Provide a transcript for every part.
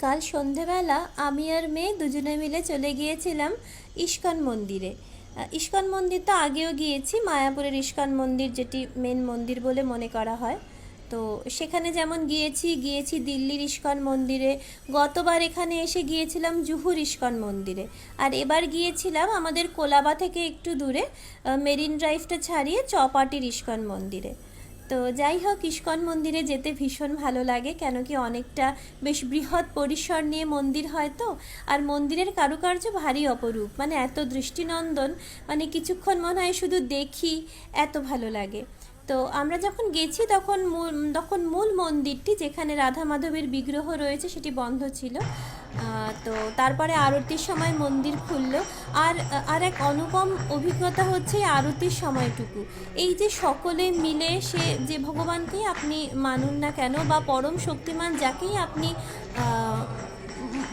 কাল সন্ধেবেলা আমি আর মেয়ে দুজনে মিলে চলে গিয়েছিলাম ইস্কন মন্দিরে। ইস্কন মন্দির তো আগেও গিয়েছি, মায়াপুরের ইস্কন মন্দির যেটি মেন মন্দির বলে মনে করা হয়। তো সেখানে যেমন গিয়েছি দিল্লির ইস্কন মন্দিরে, গতবার এখানে এসে গিয়েছিলাম জুহুর ইস্কন মন্দিরে, আর এবার গিয়েছিলাম আমাদের কোলাবা থেকে একটু দূরে মেরিন ড্রাইভটা ছাড়িয়ে চপাটির ইস্কন মন্দিরে। তো যাই হোক, ইস্কন মন্দিরে যেতে ভীষণ ভালো লাগে, কেন কি অনেকটা বেশ বৃহৎ পরিসর নিয়ে মন্দির হয় তো। আর মন্দিরের কারুকার্য ভারী অপরূপ, মানে এত দৃষ্টিনন্দন, মানে কিছুক্ষণ মনে হয় শুধু দেখি, এত ভালো লাগে। তো আমরা যখন গেছি তখন মূল মন্দিরটি, যেখানে রাধা মাধবের বিগ্রহ রয়েছে, সেটি বন্ধ ছিল। তো তারপরে আরতির সময় মন্দির খুললো। আর আর এক অনুপম অভিজ্ঞতা হচ্ছে এই আরতির সময়টুকু। এই যে সকলে মিলে, সে যে ভগবানকেই আপনি মানুন না কেন, বা পরম শক্তিমান যাকেই আপনি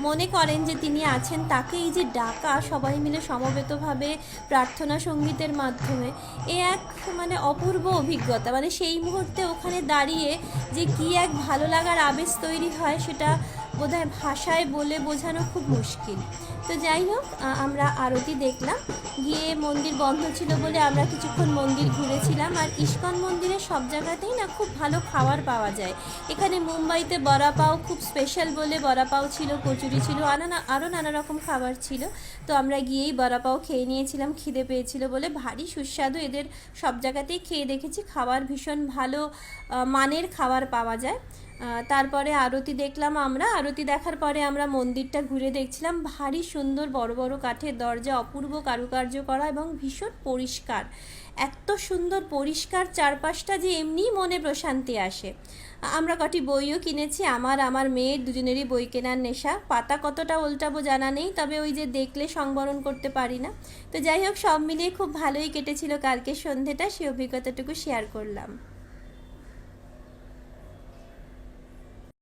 মনে করেন যে তিনি আছেন, তাকে এই যে ডাকা সবাই মিলে সমবেতভাবে প্রার্থনা সঙ্গীতের মাধ্যমে, এ এক মানে অপূর্ব অভিজ্ঞতা। মানে সেই মুহূর্তে ওখানে দাঁড়িয়ে যে কী এক ভালো লাগার আবেশ তৈরি হয়, সেটা বোধহয় ভাষায় বলে বোঝানো খুব মুশকিল। তো যাই হোক, আমরা আরতি দেখলাম। গিয়ে মন্দির বন্ধ ছিল বলে আমরা কিছুক্ষণ মন্দির ঘুরেছিলাম। আর ইস্কন মন্দিরে সব জায়গাতেই না খুব ভালো খাবার পাওয়া যায়। এখানে মুম্বাইতে বড়া পাও খুব স্পেশাল বলে বড়া পাও ছিল, কচুরি ছিল, আরও নানা রকম খাবার ছিল। তো আমরা গিয়েই বড়া পাও খেয়ে নিয়েছিলাম, খিদে পেয়েছিল বলে। ভারী সুস্বাদু, এদের সব জায়গাতেই খেয়ে দেখেছি, খাবার ভীষণ ভালো মানের খাবার পাওয়া যায়। তারপরে আরতি দেখলাম আমরা। আরতি দেখার পরে আমরা মন্দিরটা ঘুরে দেখছিলাম। ভারী সুন্দর, বড় বড় কাঠের দরজা, অপূর্ব কারুকার্য করা এবং ভীষণ পরিষ্কার। এত সুন্দর পরিষ্কার চারপাশটা যে এমনিই মনে প্রশান্তি আসে। আমরা কটি বইও কিনেছি, আমার মেয়ের দুজনেরই বই কেনার নেশা। পাতা কতটা উল্টাবো জানা নেই, তবে ওই যে দেখলে সংবরণ করতে পারি না। তো যাই হোক, সব মিলিয়ে খুব ভালোই কেটেছিল কালকে সন্ধেটা, সেই অভিজ্ঞতাটুকু শেয়ার করলাম।